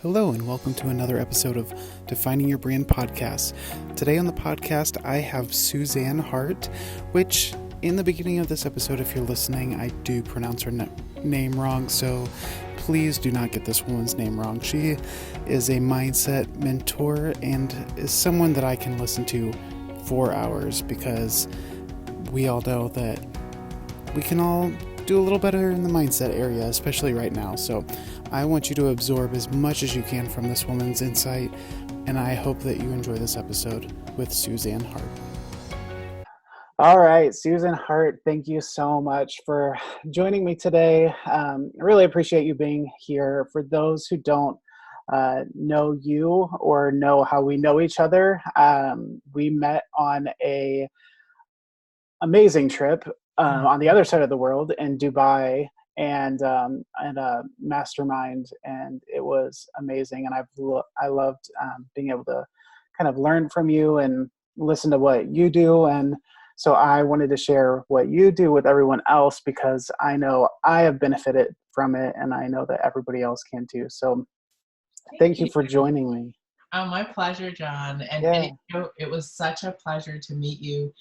Hello, and welcome to another episode of Defining Your Brand podcast. Today on the podcast, I have Suzan Hart, which in the beginning of this episode, if you're listening, I do pronounce her name wrong, so please do not get this woman's name wrong. She is a mindset mentor and is someone that I can listen to for hours because we all know that we can all do a little better in the mindset area, especially right now. So I want you to absorb as much as you can from this woman's insight, and I hope that you enjoy this episode with Suzan Hart. All right, Suzan Hart, thank you so much for joining me today. I really appreciate you being here. For those who don't know you or know how we know each other, we met on a amazing trip on the other side of the world in Dubai, and a mastermind, and it was amazing. And I loved being able to kind of learn from you and listen to what you do. And so I wanted to share what you do with everyone else because I know I have benefited from it, and I know that everybody else can too. So thank you for joining me. Oh, my pleasure, John. And it was such a pleasure to meet you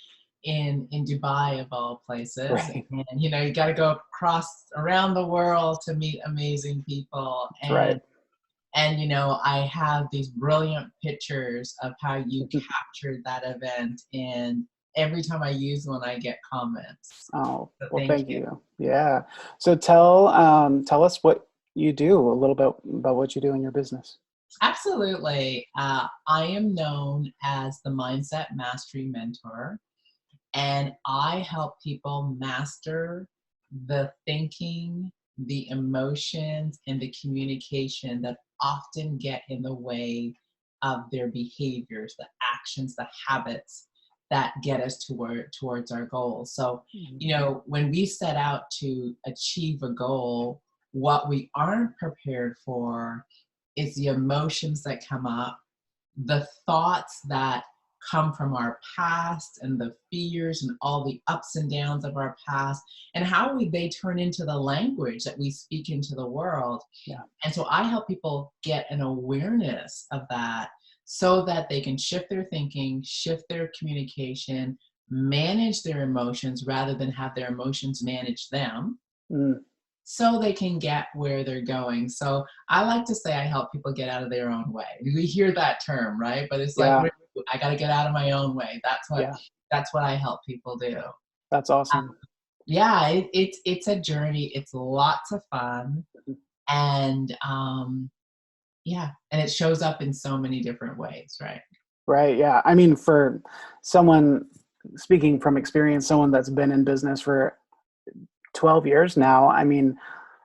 in Dubai, of all places. Right. And you got to go around the world to meet amazing people. That's right. And I have these brilliant pictures of how you captured that event, and every time I use one, I get comments. Oh, So well, thank you. Yeah. So tell us what you do, a little bit about what you do in your business. Absolutely. I am known as the Mindset Mastery Mentor, and I help people master the thinking, the emotions, and the communication that often get in the way of their behaviors, the actions, the habits that get us towards our goals. So, when we set out to achieve a goal, what we aren't prepared for is the emotions that come up, the thoughts that come from our past, and the fears and all the ups and downs of our past, and how they turn into the language that we speak into the world. Yeah. And so I help people get an awareness of that so that they can shift their thinking, shift their communication, manage their emotions rather than have their emotions manage them. So they can get where they're going. So I like to say I help people get out of their own way. We hear that term, right? But it's like, I got to get out of my own way. That's what I help people do. That's awesome. It's a journey. It's lots of fun. And and it shows up in so many different ways, right? Right. Yeah. I mean, for someone, speaking from experience, someone that's been in business for 12 years now, I mean,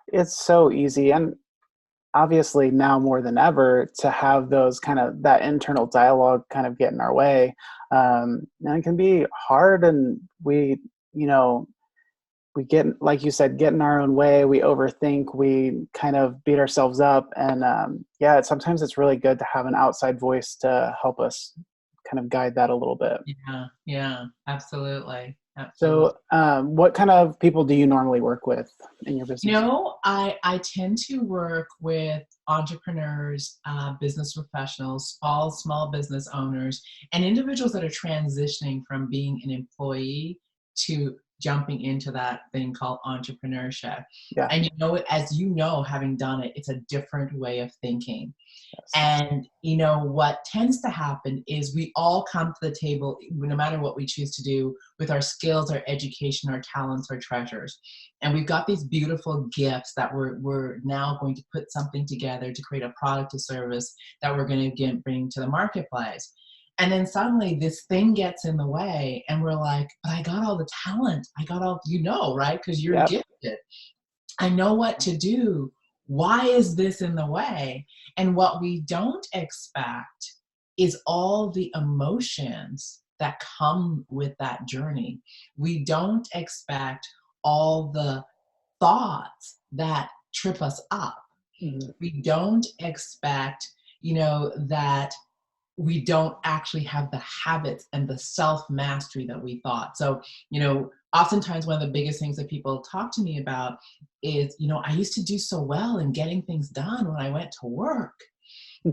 it's so easy, and obviously now more than ever, to have those kind of that internal dialogue kind of get in our way. And it can be hard, and we get, like you said, get in our own way. We overthink, we kind of beat ourselves up. And sometimes it's really good to have an outside voice to help us kind of guide that a little bit. Yeah, absolutely. So what kind of people do you normally work with in your business? I tend to work with entrepreneurs, business professionals, small business owners, and individuals that are transitioning from being an employee to jumping into that thing called entrepreneurship. Yeah. And as having done it, it's a different way of thinking. Yes. And what tends to happen is we all come to the table, no matter what we choose to do, with our skills, our education, our talents, our treasures. And we've got these beautiful gifts that we're now going to put something together to create a product or service that we're going to bring to the marketplace. And then suddenly this thing gets in the way, and we're like, but I got all the talent. I got all, right? Because you're gifted. I know what to do. Why is this in the way? And what we don't expect is all the emotions that come with that journey. We don't expect all the thoughts that trip us up. Mm-hmm. We don't expect, that we don't actually have the habits and the self-mastery that we thought. So, oftentimes one of the biggest things that people talk to me about is, I used to do so well in getting things done when I went to work.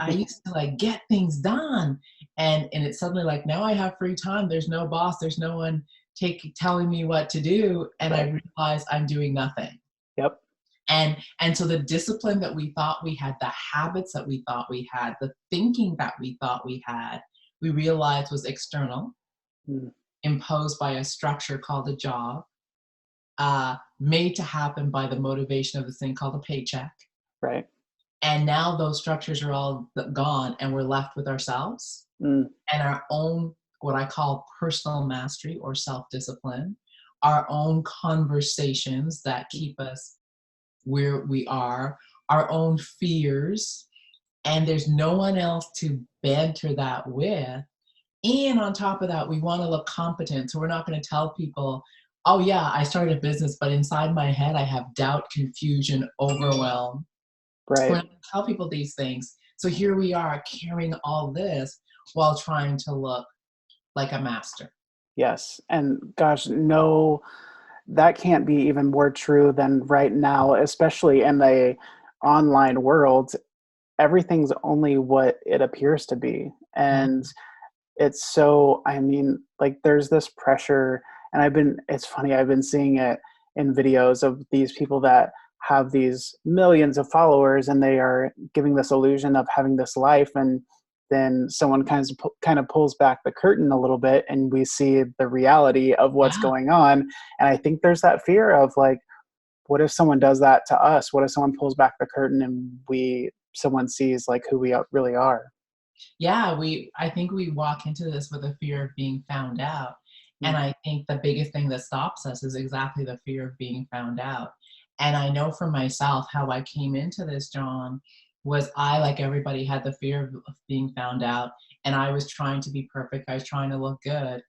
I used to like get things done. And it's suddenly like, now I have free time. There's no boss. There's no one telling me what to do. And I Right. realize I'm doing nothing. Yep. And so the discipline that we thought we had, the habits that we thought we had, the thinking that we thought we had, we realized was external, Mm. imposed by a structure called a job, made to happen by the motivation of this thing called a paycheck. Right. And now those structures are all gone, and we're left with ourselves Mm. and our own, what I call personal mastery or self-discipline, our own conversations that keep us where we are, our own fears, and there's no one else to banter that with. And on top of that, we want to look competent. So we're not going to tell people, oh, yeah, I started a business, but inside my head, I have doubt, confusion, overwhelm. We're Right. not going to tell people these things. So here we are carrying all this while trying to look like a master. Yes. And gosh, no, that can't be even more true than right now, especially in the online world. Everything's only what it appears to be. Yeah. And it's so, I mean, like there's this pressure, and it's funny, I've been seeing it in videos of these people that have these millions of followers, and they are giving this illusion of having this life, and then someone kind of pulls back the curtain a little bit, and we see the reality of what's Yeah. going on. And I think there's that fear of like, what if someone does that to us? What if someone pulls back the curtain and someone sees like who we really are? Yeah, I think we walk into this with a fear of being found out. And Mm. I think the biggest thing that stops us is exactly the fear of being found out. And I know for myself how I came into this, John, was I, like everybody, had the fear of being found out. And I was trying to be perfect. I was trying to look good.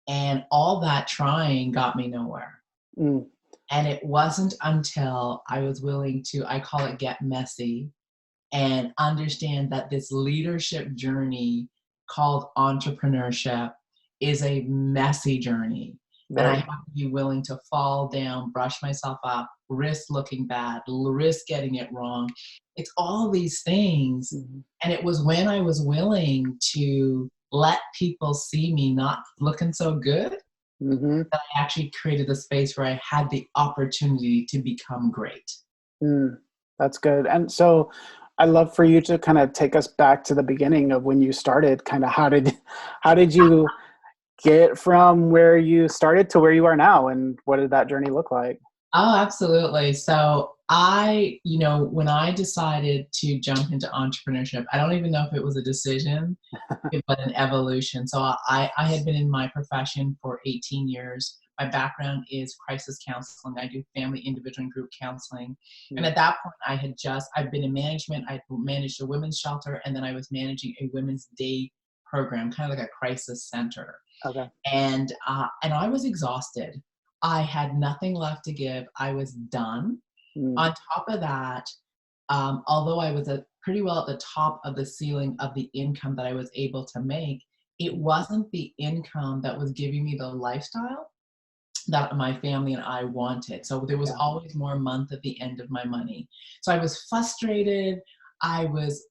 And all that trying got me nowhere. Mm. And it wasn't until I was willing to, I call it get messy, and understand that this leadership journey called entrepreneurship is a messy journey. And I Very. have to be willing to fall down, brush myself up, risk looking bad, risk getting it wrong. It's all these things. Mhm. And it was when I was willing to let people see me not looking so good Mhm. that I actually created a space where I had the opportunity to become great. Mm, that's good. And so I'd love for you to kind of take us back to the beginning of when you started. Kind of how did you get from where you started to where you are now, and what did that journey look like? Oh, absolutely. So when I decided to jump into entrepreneurship, I don't even know if it was a decision, but an evolution. So I had been in my profession for 18 years. My background is crisis counseling. I do family, individual, and group counseling. And Mm. at that point, I've been in management. I managed a women's shelter, and then I was managing a women's day program, kind of like a crisis center. Okay. And I was exhausted. I had nothing left to give. I was done. Mm. On top of that, although I was pretty well at the top of the ceiling of the income that I was able to make, it wasn't the income that was giving me the lifestyle that my family and I wanted. So there was Yeah. always more month at the end of my money. So I was frustrated. I was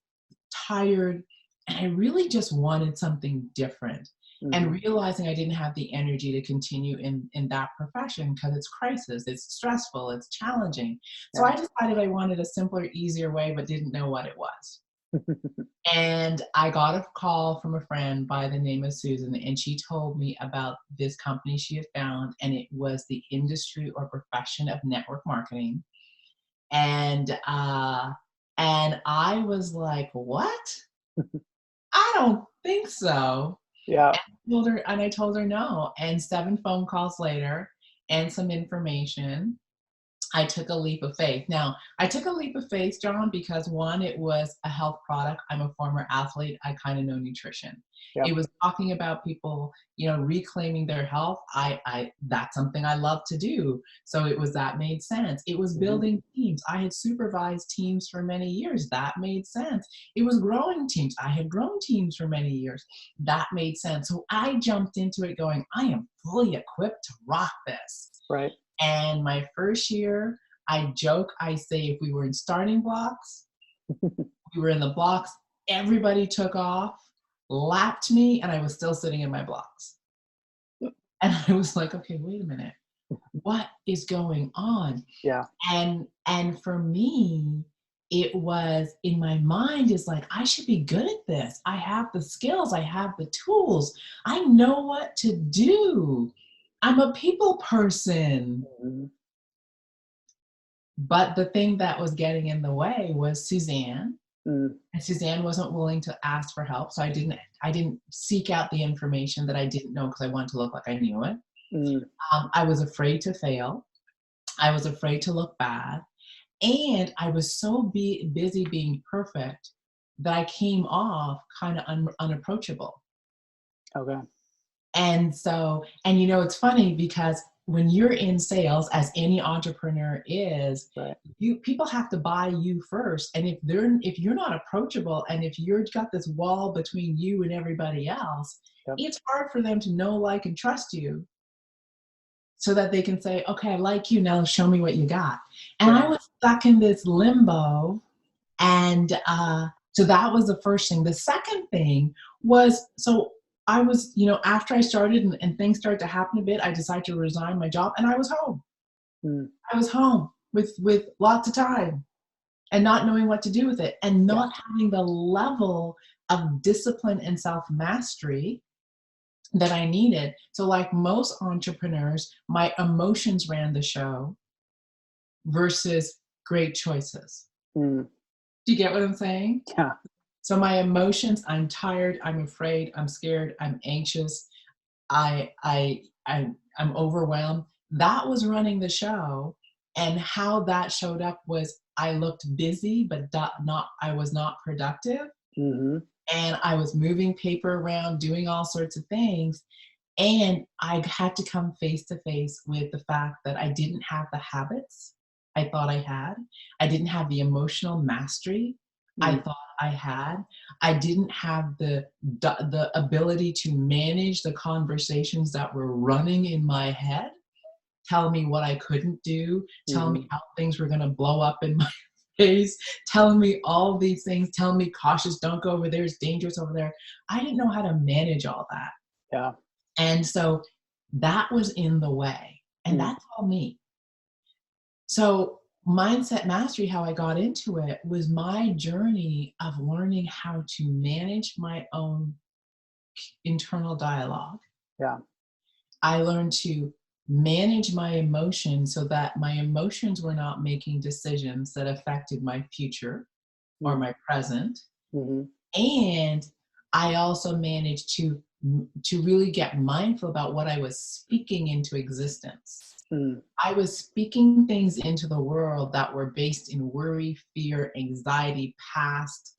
tired, and I really just wanted something different. And Mhm. realizing I didn't have the energy to continue in that profession because it's crisis, it's stressful, it's challenging. So Yeah. I decided I wanted a simpler, easier way, but didn't know what it was. And I got a call from a friend by the name of Susan, and she told me about this company she had found, and it was the industry or profession of network marketing. And and I was like, "What? I don't think so." Yeah. And I told her no. And 7 phone calls later and some information, I took a leap of faith. Now, I took a leap of faith, John, because one, it was a health product. I'm a former athlete. I kind of know nutrition. It Yep. was talking about people, reclaiming their health. I that's something I love to do. So it was that made sense. It was Mhm. building teams. I had supervised teams for many years. That made sense. It was growing teams. I had grown teams for many years. That made sense. So I jumped into it going, I am fully equipped to rock this. Right. And my first year, I joke, I say if we were in starting blocks, we were in the blocks everybody took off, lapped me, and I was still sitting in my blocks. And I was like, okay, wait a minute. What is going on? Yeah. And for me, it was in my mind is like, I should be good at this. I have the skills, I have the tools, I know what to do. I'm a people person. Mhm. But the thing that was getting in the way was Suzan. Mm. And Suzan wasn't willing to ask for help. So I didn't seek out the information that I didn't know because I wanted to look like I knew it. Mm. I was afraid to fail. I was afraid to look bad. And I was so busy being perfect that I came off kind of unapproachable. Okay. And so, and it's funny because when you're in sales, as any entrepreneur is, Right. people have to buy you first. And if you're not approachable, and if you've got this wall between you and everybody else, Yep. it's hard for them to know, like, and trust you, so that they can say, okay, I like you, now show me what you got. And Yeah. I was stuck in this limbo. And so that was the first thing. The second thing was, so I was, after I started and things started to happen a bit, I decided to resign my job, and I was home. Mm. I was home with lots of time and not knowing what to do with it, and not having the level of discipline and self-mastery that I needed. So like most entrepreneurs, my emotions ran the show versus great choices. Mm. Do you get what I'm saying? Yeah. So my emotions, I'm tired, I'm afraid, I'm scared, I'm anxious, I'm overwhelmed. That was running the show. And how that showed up was I looked busy, but I was not productive. Mm-hmm. And I was moving paper around, doing all sorts of things. And I had to come face to face with the fact that I didn't have the habits I thought I had. I didn't have the emotional mastery I Mm. thought I had. I didn't have the ability to manage the conversations that were running in my head, tell me what I couldn't do, tell Mm-hmm. me how things were going to blow up in my face, telling me all these things, telling me cautious, don't go over there, it's dangerous over there. I didn't know how to manage all that. Yeah. And so that was in the way. And Mm. that's all me. So mindset mastery, how I got into it, was my journey of learning how to manage my own internal dialogue. Yeah. I learned to manage my emotions so that my emotions were not making decisions that affected my future or my present. Mm-hmm. And I also managed to really get mindful about what I was speaking into existence. Mm. I was speaking things into the world that were based in worry, fear, anxiety, past,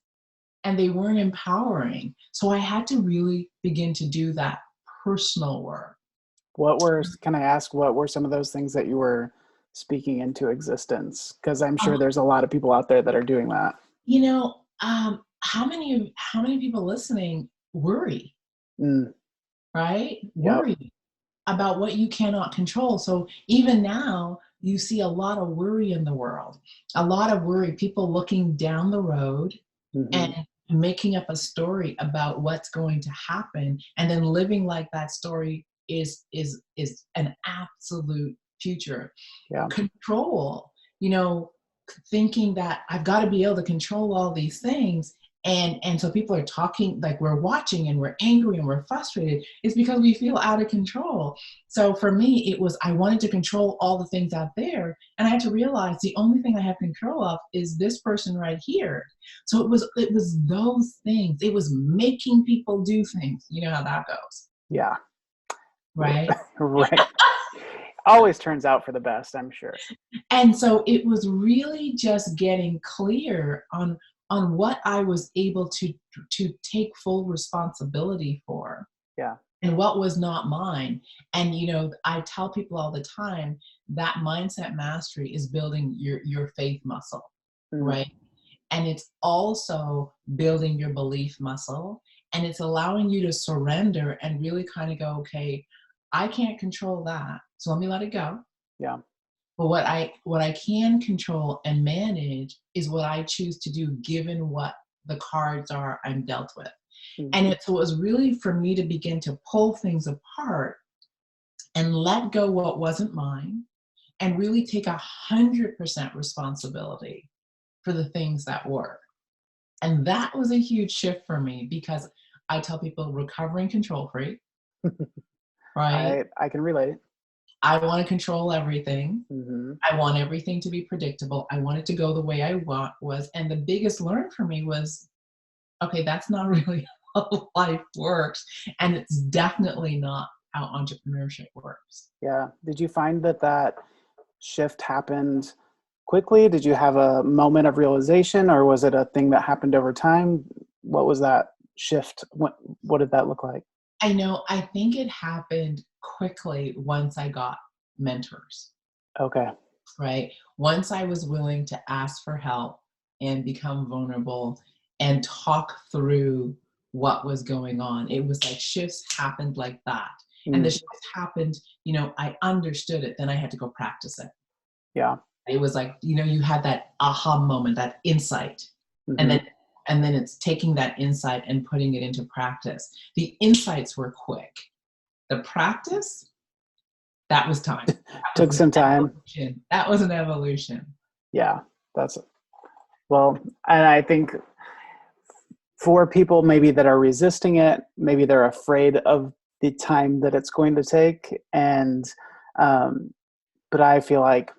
and they weren't empowering. So I had to really begin to do that personal work. Can I ask, what were some of those things that you were speaking into existence? Because I'm Uh, sure there's a lot of people out there that are doing that. how many people listening worry, Mm. right? Yep. Worry about what you cannot control. So even now, you see a lot of worry in the world, a lot of worry, people looking down the road Mm-hmm. and making up a story about what's going to happen, and then living like that story is an absolute future. Yeah. Control, thinking that I've got to be able to control all these things. And so people are talking, like, we're watching and we're angry and we're frustrated. It's because we feel out of control. So for me, it was, I wanted to control all the things out there. And I had to realize the only thing I have control of is this person right here. So it was those things. It was making people do things. You know how that goes, Yeah. right? Right. Always turns out for the best, I'm sure. And so it was really just getting clear on what I was able to take full responsibility for, Yeah. and what was not mine. And I tell people all the time that mindset mastery is building your faith muscle, Mm. right? And it's also building your belief muscle, and it's allowing you to surrender and really kind of go, okay, I can't control that, so let me let it go. Yeah. But what I can control and manage is what I choose to do given what the cards are I'm dealt with. Mm. And it was really for me to begin to pull things apart and let go what wasn't mine and really take 100% responsibility for the things that were. And that was a huge shift for me because I tell people recovering control freak, right? I can relate. I want to control everything. Mm-hmm. I want everything to be predictable. I want it to go the way I was. And the biggest learn for me was, okay, that's not really how life works. And it's definitely not how entrepreneurship works. Yeah. Did you find that shift happened quickly? Did you have a moment of realization, or was it a thing that happened over time? What was that shift? What did that look like? I think it happened quickly once I got mentors, Okay. right? Once I was willing to ask for help and become vulnerable and talk through what was going on, it was like shifts happened like that. And the Mm. shifts happened, I understood it, then I had to go practice it. Yeah. It was like, you had that aha moment, that insight. And Mm-hmm. then it's taking that insight and putting it into practice. The insights were quick. The practice, that was time. That Took was an some time. evolution. That was an evolution. Yeah. That's well, and I think for people maybe that are resisting it, maybe they're afraid of the time that it's going to take. And, but I feel like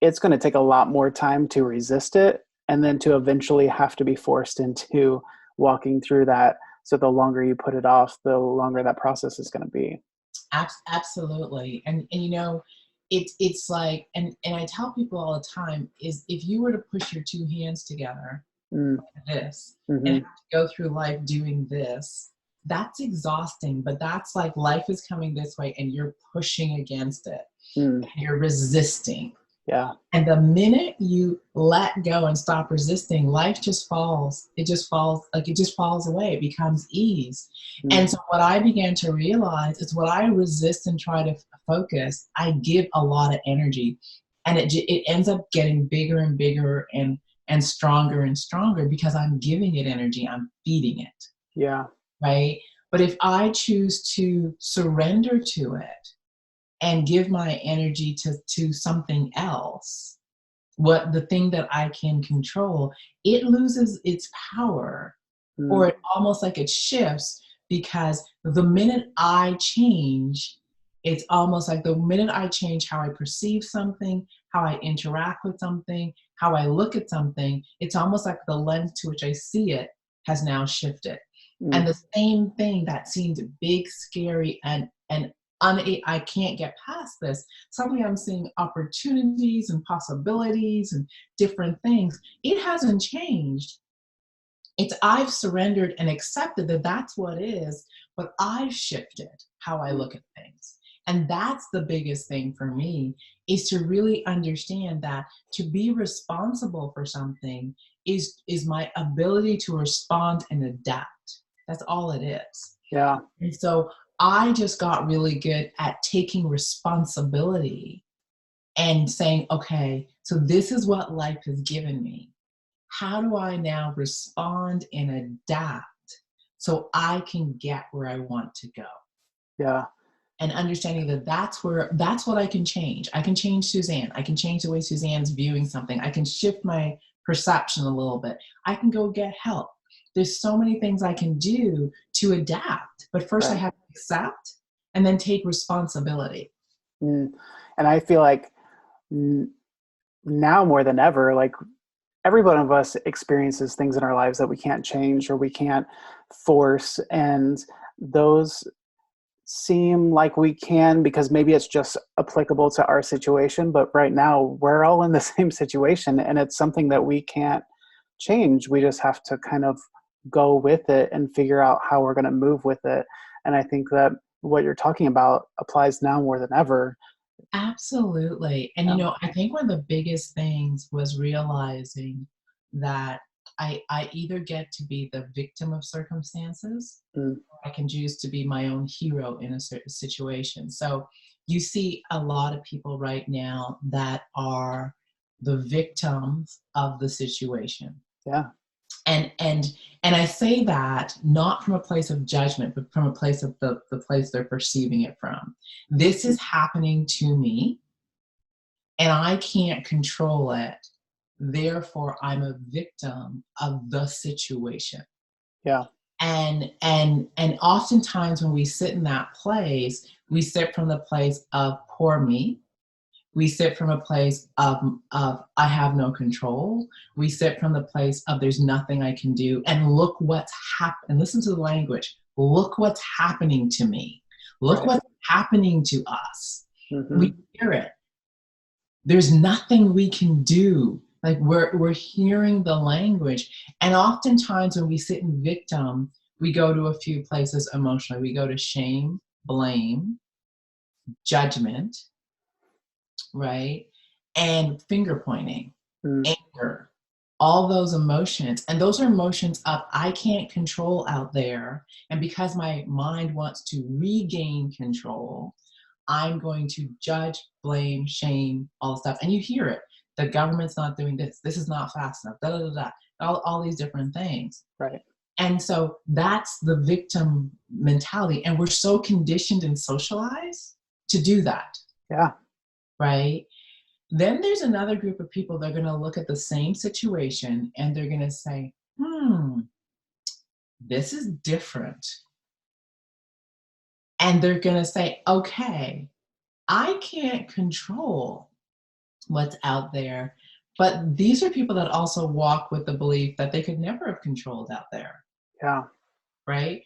it's going to take a lot more time to resist it and then to eventually have to be forced into walking through that. So the longer you put it off, the longer that process is going to be. Absolutely. And it's like, and I tell people all the time is if you were to push your two hands together Mm. like this and Mm-hmm. have to go through life doing this, that's exhausting, but that's like life is coming this way and you're pushing against it. Mm. You're resisting. Yeah. And the minute you let go and stop resisting, life just falls. It just falls, like it just falls away. It becomes ease. Mm. And so what I began to realize is what I resist and try to focus, I give a lot of energy. And it ends up getting bigger and bigger and stronger because I'm giving it energy. I'm feeding it, Yeah. right? But if I choose to surrender to it, and give my energy to something else, what the thing that I can control, it loses its power, Mm. or it almost like it shifts because the minute I change, it's almost like the minute I change how I perceive something, how I interact with something, how I look at something, it's almost like the lens to which I see it has now shifted. Mm. And the same thing that seemed big, scary, and I can't get past this. Suddenly I'm seeing opportunities and possibilities and different things. It hasn't changed. It's I've surrendered and accepted that that's what is, but I've shifted how I look at things. And that's the biggest thing for me is to really understand that to be responsible for something is my ability to respond and adapt. That's all it is. Yeah. And so I just got really good at taking responsibility and saying, okay, so this is what life has given me. How do I now respond and adapt so I can get where I want to go? Yeah. And understanding that that's what I can change. I can change Suzanne. I can change the way Suzanne's viewing something. I can shift my perception a little bit. I can go get help. There's so many things I can do to adapt. But first I Right. have to accept and then take responsibility. Mm. And I feel like now more than ever, like every one of us experiences things in our lives that we can't change or we can't force. And those seem like we can because maybe it's just applicable to our situation. But right now, we're all in the same situation and it's something that we can't change. We just have to kind of go with it and figure out how we're going to move with it. And I think that what you're talking about applies now more than ever. Absolutely. And I think one of the biggest things was realizing that I either get to be the victim of circumstances, Mm. or I can choose to be my own hero in a certain situation. So you see a lot of people right now that are the victims of the situation. Yeah. And I say that not from a place of judgment, but from a place of the place they're perceiving it from. This is happening to me, and I can't control it. Therefore, I'm a victim of the situation. Yeah. And oftentimes when we sit in that place, we sit from the place of poor me. We sit from a place of I have no control. We sit from the place of there's nothing I can do. And look what's happened. Listen to the language. Look what's happening to me. Look Right. what's happening to us. Mm-hmm. We hear it. There's nothing we can do. Like we're hearing the language. And oftentimes when we sit in victim, we go to a few places emotionally. We go to shame, blame, judgment, right? And finger pointing, anger, all those emotions. And those are emotions of I can't control out there. And because my mind wants to regain control, I'm going to judge, blame, shame, all the stuff. And you hear it. The government's not doing this. This is not fast enough. Da, da, da, da. All these different things. Right. And so that's the victim mentality. And we're so conditioned and socialized to do that. Yeah. Right? Then there's another group of people that are going to look at the same situation and they're going to say, this is different. And they're going to say, okay, I can't control what's out there. But these are people that also walk with the belief that they could never have controlled out there. Yeah. Right?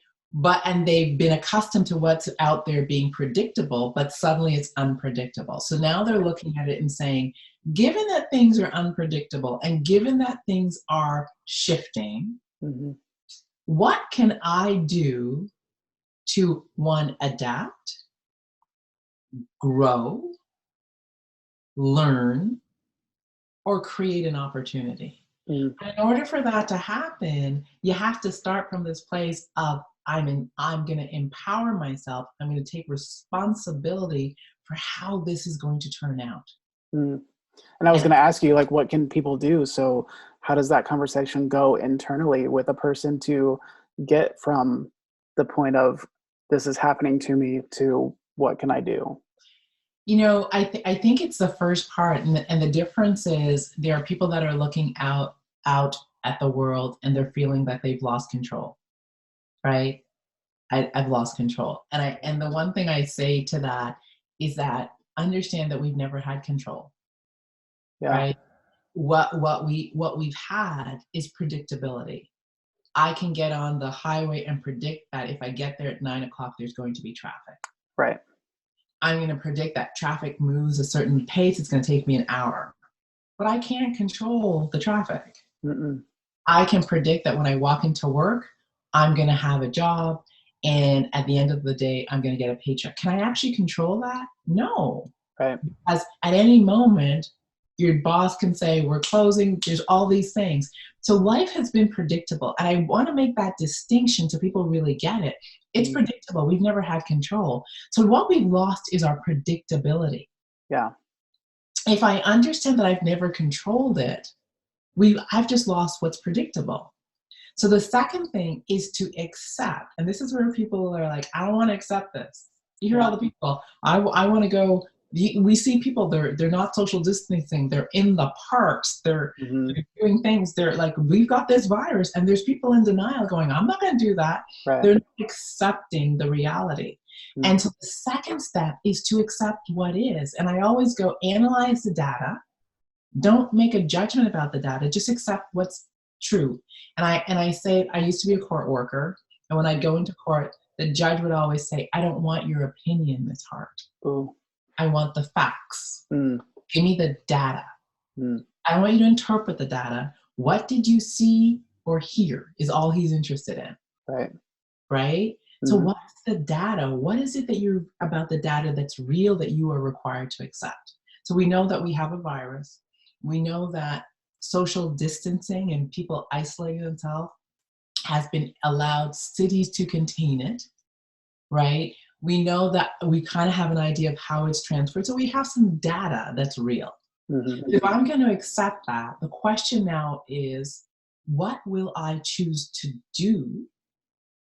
And they've been accustomed to what's out there being predictable, but suddenly it's unpredictable. So now they're looking at it and saying, given that things are unpredictable and given that things are shifting, what can I do to, one, adapt, grow, learn, or create an opportunity? In order for that to happen, you have to start from this place of I'm going to empower myself. I'm going to take responsibility for how this is going to turn out. And I was going to ask you, like, what can people do? So how does that conversation go internally with a person to get from the point of this is happening to me to what can I do? You know, I think it's the first part. And the difference is there are people that are looking out at the world and they're feeling that they've lost control, right? I've lost control. And the one thing I say to that is that understand that we've never had control. Yeah. Right? What we've had is predictability. I can get on the highway and predict that if I get there at 9 o'clock, there's going to be traffic. Right. I'm going to predict that traffic moves a certain pace. It's going to take me an hour, but I can't control the traffic. I can predict that when I walk into work, I'm going to have a job. And at the end of the day, I'm going to get a paycheck. Can I actually control that? No. Right. Because at any moment, your boss can say, we're closing, there's all these things. So life has been predictable. And I want to make that distinction so people really get it. It's predictable. We've never had control. So what we've lost is our predictability. Yeah. If I understand that I've never controlled it, I've just lost what's predictable. So the second thing is to accept. And this is where people are like, I don't want to accept this. You hear all the people, I want to go. We see people, they're not social distancing. They're in the parks. They're doing things. They're like, we've got this virus. And there's people in denial going, I'm not going to do that. Right. They're not accepting the reality. And so the second step is to accept what is. And I always go, analyze the data. Don't make a judgment about the data. Just accept what's true. And I say, I used to be a court worker. And when I'd go into court, the judge would always say, I don't want your opinion, Ms. Hart. Ooh. I want the facts. Give me the data. I want you to interpret the data. What did you see or hear is all he's interested in. Right. Right? So what's the data? What is it that you're about the data that's real that you are required to accept? So we know that we have a virus. We know that social distancing and people isolating themselves has been allowed cities to contain it, right? We know that we kind of have an idea of how it's transferred. So we have some data that's real. If I'm going to accept that, the question now is, what will I choose to do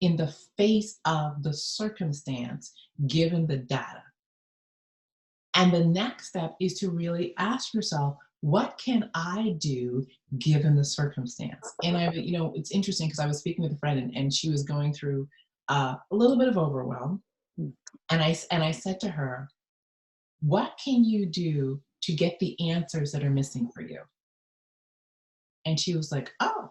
in the face of the circumstance given the data? And the next step is to really ask yourself, what can I do given the circumstance? And it's interesting because I was speaking with a friend and she was going through a little bit of overwhelm. And I said to her, what can you do to get the answers that are missing for you? And she was like, oh.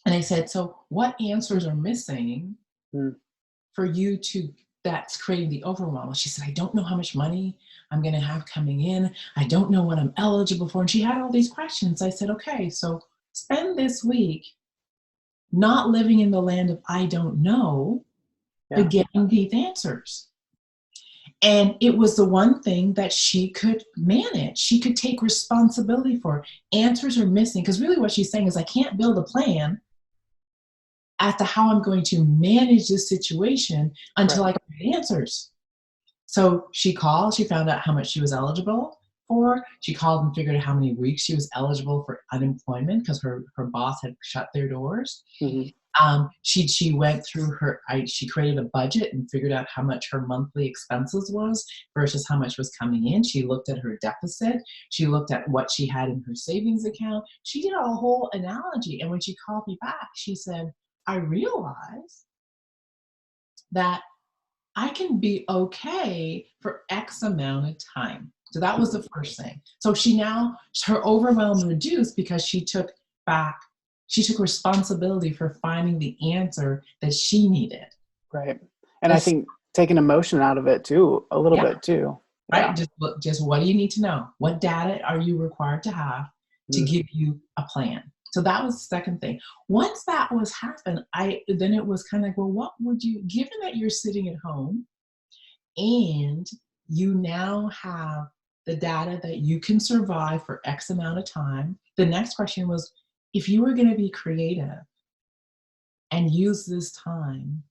And I said, so what answers are missing for you that's creating the overwhelm? She said, I don't know how much money I'm going to have coming in. I don't know what I'm eligible for. And she had all these questions. I said, okay, so spend this week not living in the land of I don't know, but getting these answers. And it was the one thing that she could manage. She could take responsibility for. Answers are missing. Because really what she's saying is, I can't build a plan as to how I'm going to manage this situation until I get answers. So she called, she found out how much she was eligible for. She called and figured out how many weeks she was eligible for unemployment because her boss had shut their doors. She went through she created a budget and figured out how much her monthly expenses was versus how much was coming in. She looked at her deficit. She looked at what she had in her savings account. She did a whole analogy. And when she called me back, she said, I realize that I can be okay for X amount of time. So that was the first thing. So her overwhelm reduced because she took responsibility for finding the answer that she needed. Right. And I think taking emotion out of it too, a little bit too. Right. Just what do you need to know? What data are you required to have to give you a plan? So that was the second thing. Once that was happened, then it was kind of like, well, what would you, given that you're sitting at home and you now have the data that you can survive for X amount of time, the next question was, if you were going to be creative and use this time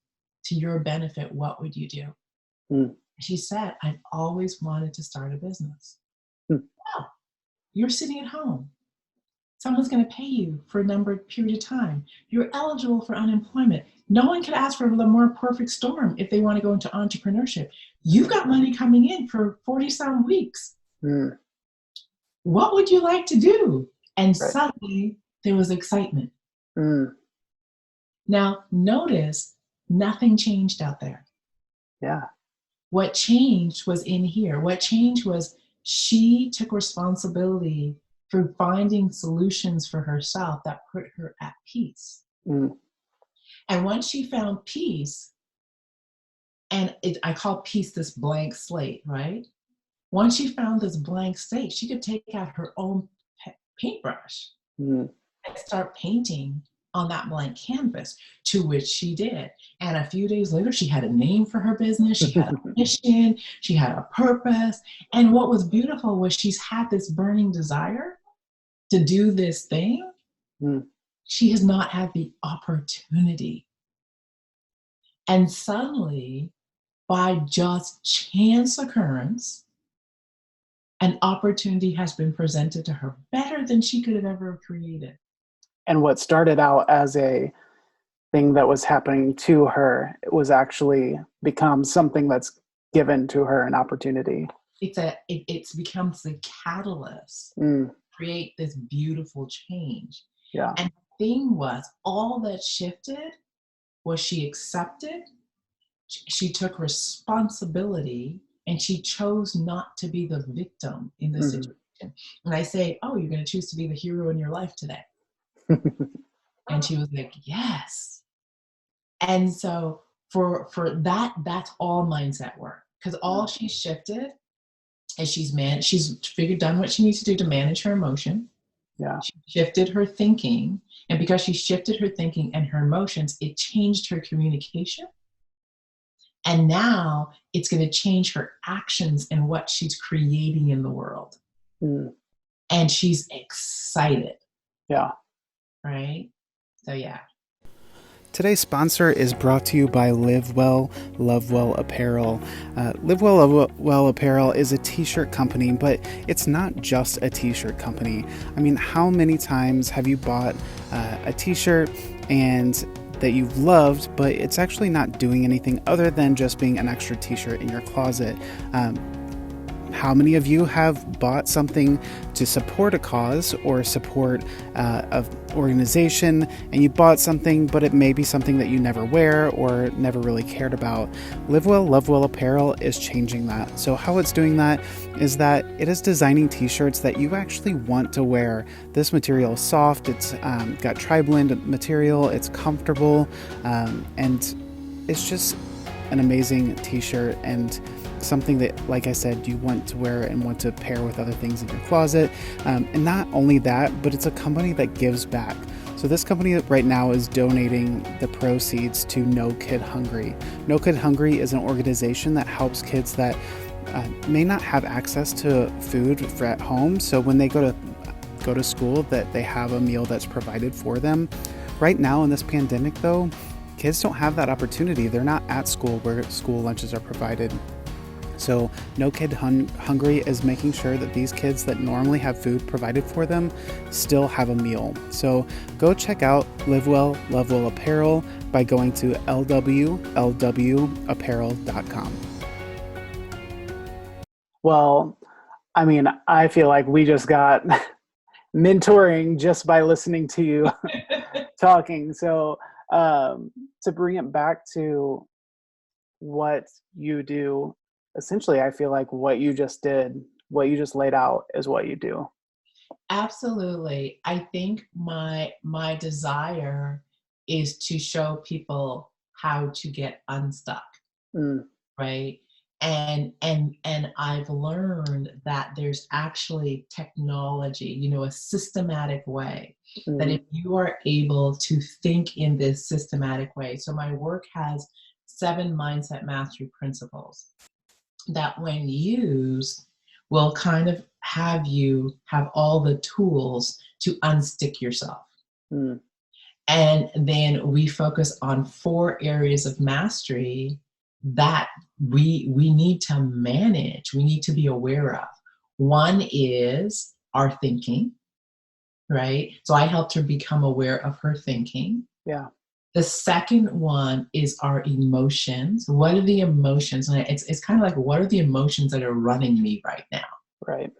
to your benefit, what would you do? She said, I've always wanted to start a business. Well, you're sitting at home. Someone's going to pay you for a numbered period of time. You're eligible for unemployment. No one could ask for a more perfect storm if they want to go into entrepreneurship. You've got money coming in for 40-some weeks. What would you like to do? And suddenly there was excitement. Now, notice nothing changed out there. Yeah. What changed was in here. What changed was she took responsibility for finding solutions for herself that put her at peace. And once she found peace, and I call peace this blank slate, right? Once she found this blank slate, she could take out her own paintbrush and start painting on that blank canvas, to which she did. And a few days later, she had a name for her business. She had a mission. She had a purpose. And what was beautiful was she's had this burning desire to do this thing. She has not had the opportunity. And suddenly, by just chance occurrence, an opportunity has been presented to her better than she could have ever created. And what started out as a thing that was happening to her, it was actually become something that's given to her an opportunity. It becomes the catalyst create this beautiful change. Yeah. And the thing was, all that shifted was she accepted, she took responsibility, and she chose not to be the victim in this situation. And I say, oh, you're going to choose to be the hero in your life today. And she was like, yes. And so for that, that's all mindset work. Because all she shifted is she's done what she needs to do to manage her emotion. Yeah. She shifted her thinking. And because she shifted her thinking and her emotions, it changed her communication. And now it's going to change her actions and what she's creating in the world. And she's excited. Yeah. Right? So, yeah. Today's sponsor is brought to you by Live Well, Love Well Apparel. Live Well, Love Well Apparel is a t-shirt company, but it's not just a t-shirt company. I mean, how many times have you bought a t-shirt and that you've loved, but it's actually not doing anything other than just being an extra t-shirt in your closet? How many of you have bought something to support a cause or support an organization, and you bought something, but it may be something that you never wear or never really cared about? Live Well, Love Well Apparel is changing that. So how it's doing that is that it is designing t-shirts that you actually want to wear. This material is soft, it's got tri-blend material, it's comfortable, and it's just an amazing t-shirt and something that, like I said, you want to wear and want to pair with other things in your closet. And not only that, but it's a company that gives back. So this company right now is donating the proceeds to No Kid Hungry. No Kid Hungry is an organization that helps kids that may not have access to food at home. So when they go to school, that they have a meal that's provided for them. Right now in this pandemic, though, kids don't have that opportunity. They're not at school where school lunches are provided. So No Kid Hungry is making sure that these kids that normally have food provided for them still have a meal. So go check out Live Well, Love Well Apparel by going to lwlwapparel.com. Well, I mean, I feel like we just got mentoring just by listening to you talking. So to bring it back to what you do, essentially, I feel like what you just did, what you just laid out is what you do. Absolutely. I think my desire is to show people how to get unstuck, right? And I've learned that there's actually technology, a systematic way that if you are able to think in this systematic way. So my work has 7 mindset mastery principles that when used will kind of have you have all the tools to unstick yourself. And then we focus on 4 areas of mastery that we need to manage, we need to be aware of. One is our thinking, right? So I helped her become aware of her thinking. Yeah. The second one is our emotions. What are the emotions? And it's kind of like, what are the emotions that are running me right now? Right.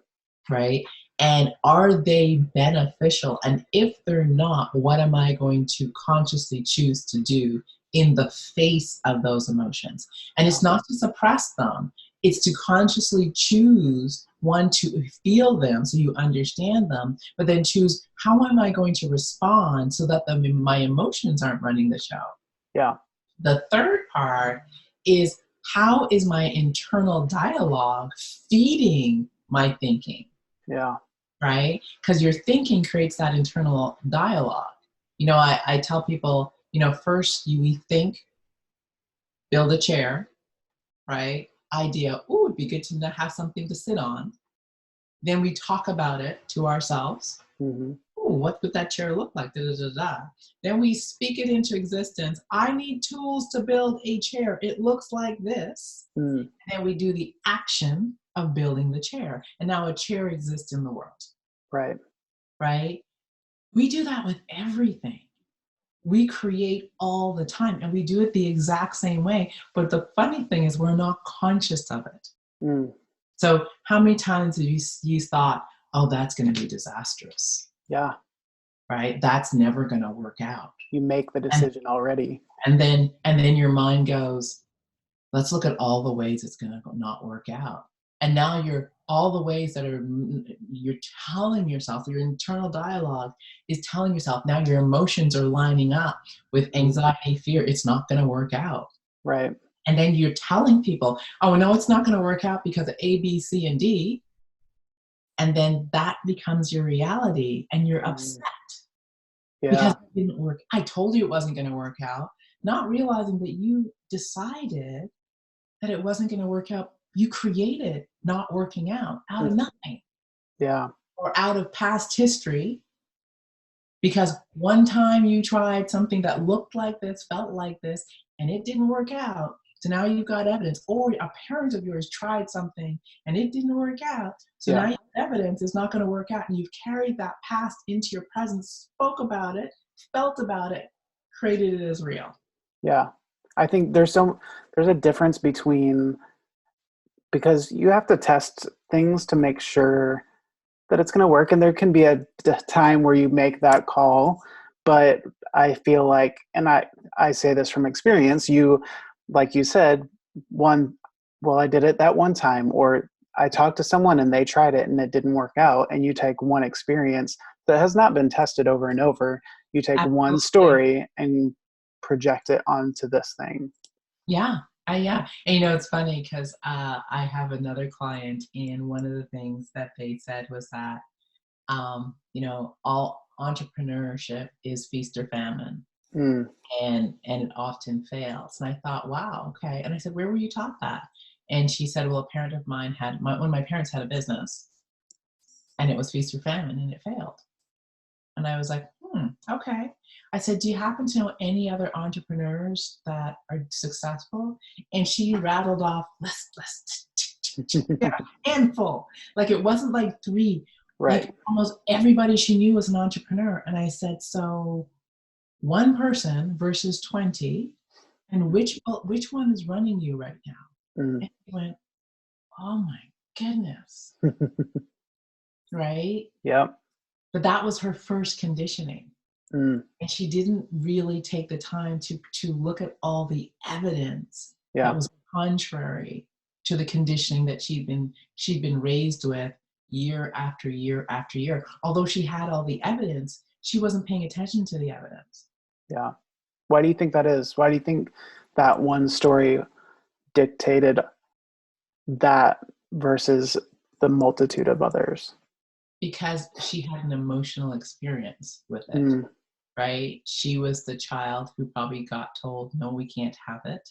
Right. And are they beneficial? And if they're not, what am I going to consciously choose to do in the face of those emotions? And it's not to suppress them. It's to consciously choose, one, to feel them so you understand them, but then choose, how am I going to respond so that my emotions aren't running the show? Yeah. The third part is, how is my internal dialogue feeding my thinking? Yeah. Right? Because your thinking creates that internal dialogue. I tell people, first we think, build a chair, right? Idea, ooh, it'd be good to have something to sit on. Then we talk about it to ourselves. Ooh, what would that chair look like? Da, da, da, da. Then we speak it into existence. I need tools to build a chair. It looks like this. And then we do the action of building the chair. And now a chair exists in the world. Right. Right? We do that with everything. We create all the time, and we do it the exact same way. But the funny thing is, we're not conscious of it. So how many times have you thought, oh, that's going to be disastrous? Yeah. Right? That's never going to work out. You make the decision already. And then your mind goes, let's look at all the ways it's going to not work out. And now all the ways that you're telling yourself, your internal dialogue is telling yourself, now your emotions are lining up with anxiety, fear. It's not going to work out. Right. And then you're telling people, oh, no, it's not going to work out because of A, B, C, and D. And then that becomes your reality, and you're upset. Yeah. Because it didn't work. I told you it wasn't going to work out, not realizing that you decided that it wasn't going to work out. You created not working out of nothing. Yeah. Or out of past history, Because one time you tried something that looked like this, felt like this, and it didn't work out. So now you've got evidence. Or a parent of yours tried something and it didn't work out. So now Yeah. you have evidence it's not going to work out. And you've carried that past into your present, spoke about it, felt about it, created it as real. Yeah. I think there's a difference between, because you have to test things to make sure that it's going to work. And there can be a time where you make that call. But I feel like, and I say this from experience, like you said, well, I did it that one time, or I talked to someone and they tried it and it didn't work out. And you take one experience that has not been tested over and over. You take one Absolutely. story and project it onto this thing. Yeah. Yeah. And it's funny because I have another client, and one of the things that they said was that, all entrepreneurship is feast or famine, Mm, and it often fails. And I thought, wow, okay. And I said, where were you taught that? And she said, well, a parent of mine one of my parents had a business, and it was feast or famine, and it failed. And I was like, okay. I said, do you happen to know any other entrepreneurs that are successful? And she rattled off yeah, handful. Like, it wasn't like three. right. Like, almost everybody she knew was an entrepreneur. And I said, so one person versus 20, and which one is running you right now? Mm. And he went, oh my goodness, right? Yep. But that was her first conditioning. Mm. And she didn't really take the time to look at all the evidence that Yeah. was contrary to the conditioning that she'd been raised with year after year after year. Although she had all the evidence, she wasn't paying attention to the evidence. Yeah. Why do you think that is? Why do you think that one story dictated that versus the multitude of others? Because she had an emotional experience with it, Mm, right? She was the child who probably got told, no, we can't have it.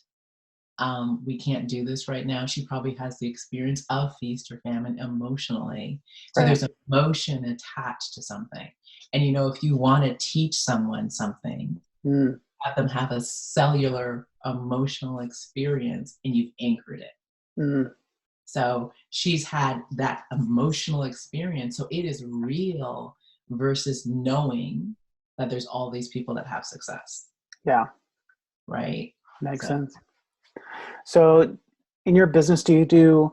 We can't do this right now. She probably has the experience of feast or famine emotionally. So right. there's emotion attached to something. And if you want to teach someone something, Mm, have them have a cellular emotional experience, and you've anchored it. mm, So she's had that emotional experience. So it is real versus knowing that there's all these people that have success, yeah. right? Makes So sense. So in your business, do you do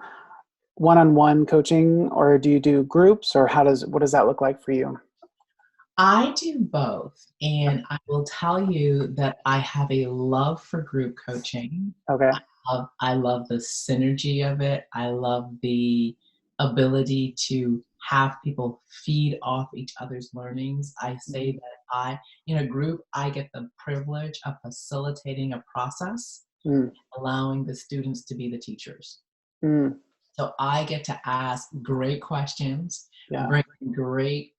one-on-one coaching, or do you do groups, or what does that look like for you? I do both. And I will tell you that I have a love for group coaching. Okay. I love the synergy of it. I love the ability to have people feed off each other's learnings. I say Mm, that in a group, I get the privilege of facilitating a process, mm, allowing the students to be the teachers. mm, So I get to ask great questions, yeah. bring great,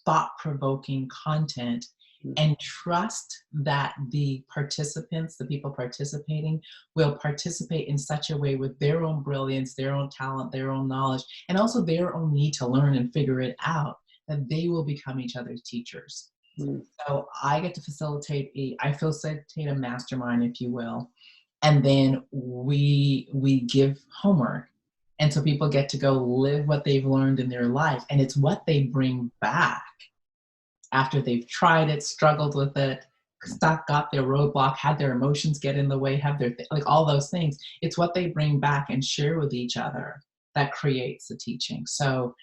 thought-provoking content, Mm, and trust that the participants, the people participating, will participate in such a way with their own brilliance, their own talent, their own knowledge, and also their own need to learn and figure it out, that they will become each other's teachers. mm, So I get to I facilitate a mastermind, if you will, and then we give homework, and so people get to go live what they've learned in their life, and it's what they bring back after they've tried it, struggled with it, got their roadblock, had their emotions get in the way, have like all those things. It's what they bring back and share with each other that creates the teaching. So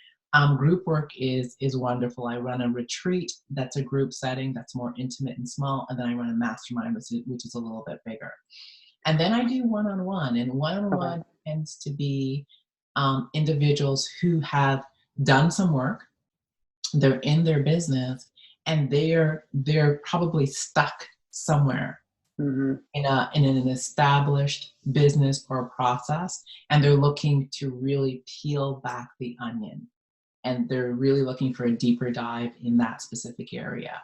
group work is wonderful. I run a retreat that's a group setting that's more intimate and small, and then I run a mastermind, which is a little bit bigger. And then I do one-on-one, and okay. one-on-one tends to be individuals who have done some work, they're in their business, and they're probably stuck somewhere Mm-hmm. in an established business or process, and they're looking to really peel back the onion, and they're really looking for a deeper dive in that specific area.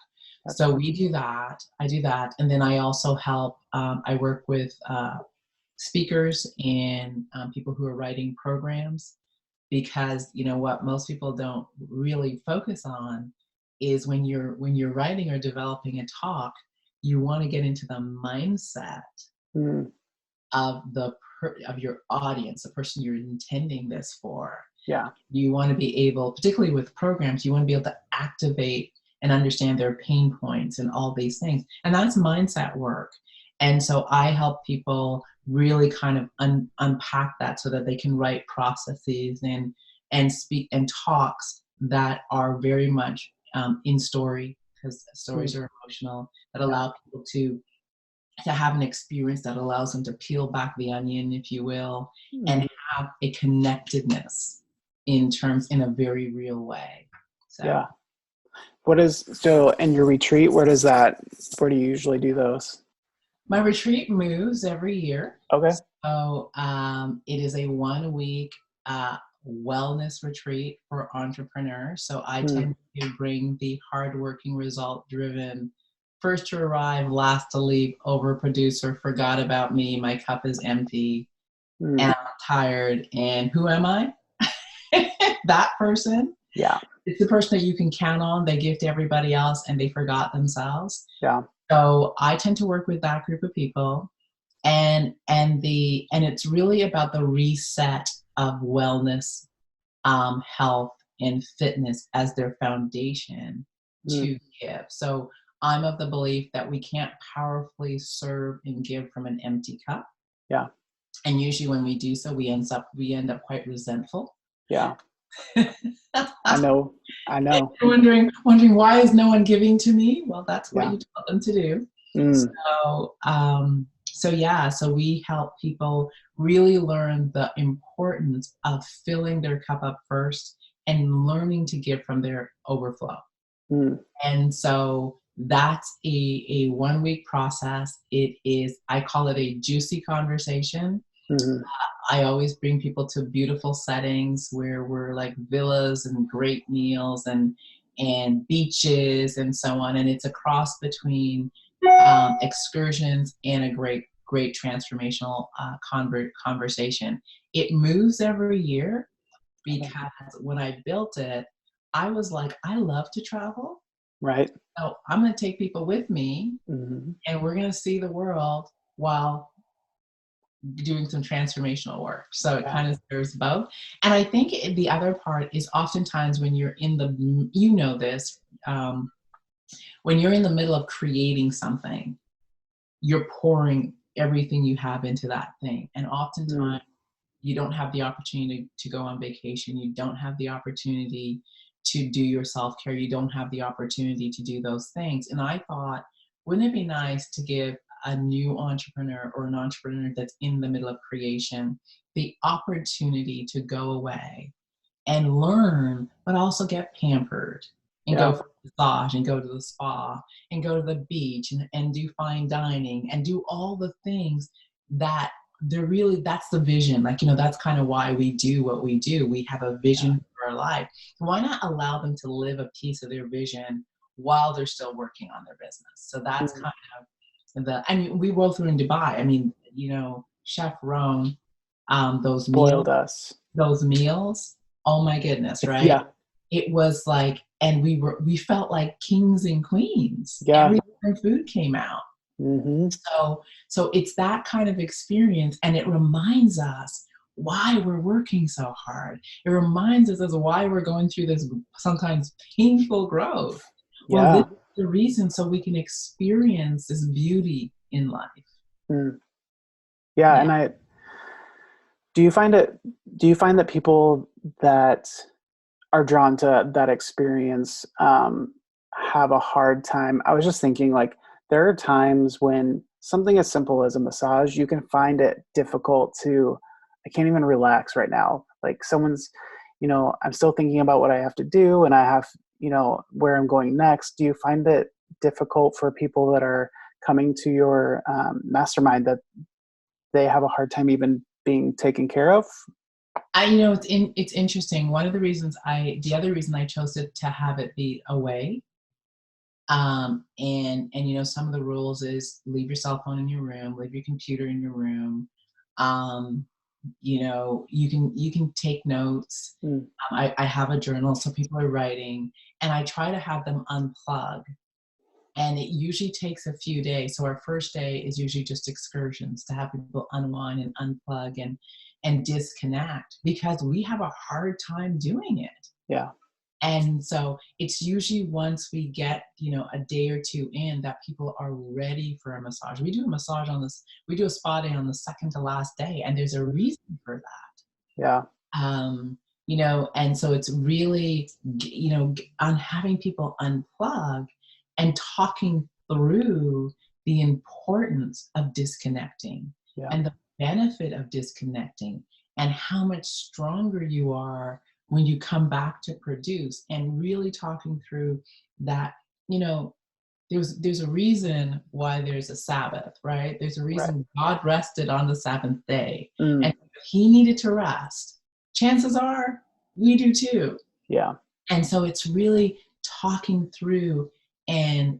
So Gotcha. we do that. I do that, and then I also help. I work with speakers and people who are writing programs, because what most people don't really focus on is when you're writing or developing a talk, you want to get into the mindset Mm. of of your audience, the person you're intending this for. Yeah. You want to be able, particularly with programs, you want to be able to activate and understand their pain points and all these things. And that's mindset work. And so I help people really kind of unpack that so that they can write processes and speak and talks that are very much in story, because stories are emotional, that allow people to have an experience that allows them to peel back the onion, if you will, and have a connectedness in a very real way. So Yeah. So in your retreat, where do you usually do those? my retreat moves every year. Okay. So it is a 1 week wellness retreat for entrepreneurs. So I tend to bring the hardworking, result-driven, first to arrive, last to leave, overproducer, forgot about me, my cup is empty, and I'm tired. And who am I? That person. Yeah. It's the person that you can count on. They give to everybody else and they forgot themselves. Yeah. So I tend to work with that group of people. And it's really about the reset of wellness, health, and fitness as their foundation to give. So I'm of the belief that we can't powerfully serve and give from an empty cup. Yeah. And usually when we do so, we end up quite resentful. Yeah. I know. Wondering why is no one giving to me? Well, that's what you taught them to do. So we help people really learn the importance of filling their cup up first and learning to give from their overflow. And so that's a 1 week process. I call it a juicy conversation. I always bring people to beautiful settings where we're like villas and great meals and beaches and so on. And it's a cross between excursions and a great transformational conversation. It moves every year because when I built it, I was like, I love to travel. Right. So I'm going to take people with me and we're going to see the world while doing some transformational work. So it kind of serves both. And I think the other part is oftentimes when you're in when you're in the middle of creating something, you're pouring everything you have into that thing. And oftentimes you don't have the opportunity to go on vacation. You don't have the opportunity to do your self-care. You don't have the opportunity to do those things. And I thought, wouldn't it be nice to give a new entrepreneur or an entrepreneur that's in the middle of creation the opportunity to go away and learn, but also get pampered and go for a massage and go to the spa and go to the beach and do fine dining and do all the things that that's the vision. That's kind of why we do what we do. We have a vision for our life. Why not allow them to live a piece of their vision while they're still working on their business? So that's kind of we roll through in Dubai. Chef Roan, those meals, oh my goodness, right? Yeah. It was like, and we felt like kings and queens. Yeah. Every different food came out. So it's that kind of experience, and it reminds us why we're working so hard. It reminds us as why we're going through this sometimes painful growth. Well, this is the reason, so we can experience this beauty in life. Yeah. And do you find that people that are drawn to that experience have a hard time? I was just thinking, like, there are times when something as simple as a massage, you can find it difficult I can't even relax right now. Like someone's, I'm still thinking about what I have to do and I have, where I'm going next. Do you find it difficult for people that are coming to your mastermind that they have a hard time even being taken care of? It's interesting. The other reason I chose it to have it be away. And some of the rules is leave your cell phone in your room, leave your computer in your room. You can take notes. I have a journal, so people are writing, and I try to have them unplug. And it usually takes a few days. So our first day is usually just excursions to have people unwind and unplug and disconnect, because we have a hard time doing it. Yeah. And so it's usually once we get, a day or two in, that people are ready for a massage. We do a massage we do a spa day on the second to last day, and there's a reason for that. Yeah. And so it's really, on having people unplug and talking through the importance of disconnecting, Yeah. and the benefit of disconnecting, and how much stronger you are when you come back to produce, and really talking through that, there's a reason why there's a Sabbath, right? There's a reason God rested on the seventh day. And if he needed to rest, chances are we do too. Yeah. And so it's really talking through and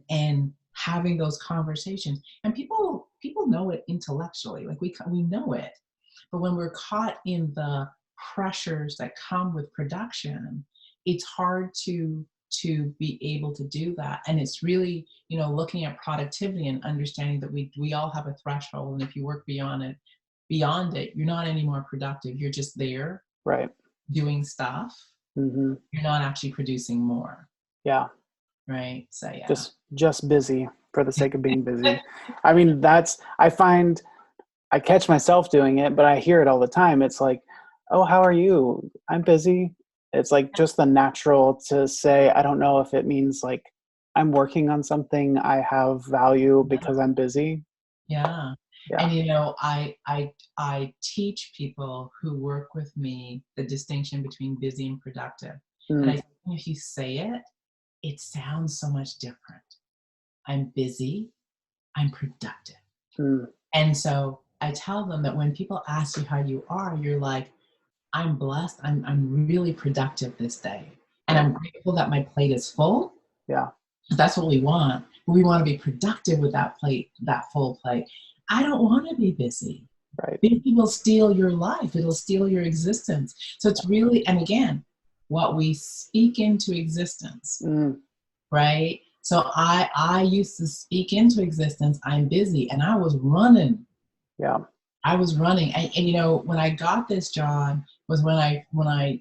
having those conversations. And people know it intellectually, like we know it. But when we're caught in the pressures that come with production, it's hard to be able to do that. And it's really, looking at productivity and understanding that we all have a threshold. And if you work beyond it, you're not any more productive. You're just there, right, doing stuff. Mm-hmm. You're not actually producing more. Yeah. Right. So yeah. Just busy for the sake of being busy. I mean, I find I catch myself doing it, but I hear it all the time. It's like, oh, how are you? I'm busy. It's like just the natural to say, I don't know if it means like I'm working on something, I have value because I'm busy. Yeah. And I teach people who work with me the distinction between busy and productive. And I think if you say it, it sounds so much different. I'm busy, I'm productive. And so I tell them that when people ask you how you are, you're like, I'm blessed. I'm really productive this day. And I'm grateful that my plate is full. Yeah. That's what we want. We want to be productive with that plate, that full plate. I don't want to be busy. Right. Busy will steal your life. It'll steal your existence. So it's really, and again, what we speak into existence, right? So I used to speak into existence, I'm busy, and I was running. Yeah. I was running. And when I got this job was when I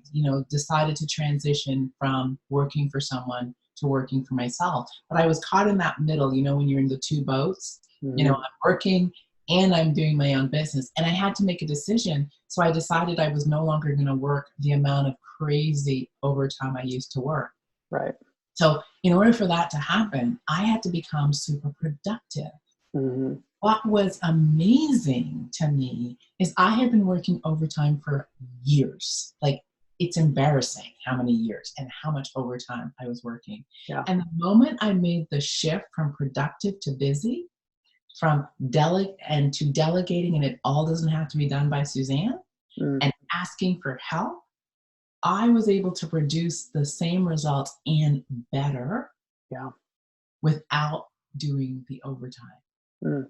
decided to transition from working for someone to working for myself. But I was caught in that middle, when you're in the two boats, I'm working and I'm doing my own business. And I had to make a decision. So I decided I was no longer going to work the amount of crazy overtime I used to work. Right. So in order for that to happen, I had to become super productive. What was amazing to me is I had been working overtime for years. Like, it's embarrassing how many years and how much overtime I was working. Yeah. And the moment I made the shift from productive to busy, from delegating, and it all doesn't have to be done by Suzanne, and asking for help, I was able to produce the same results and better without doing the overtime.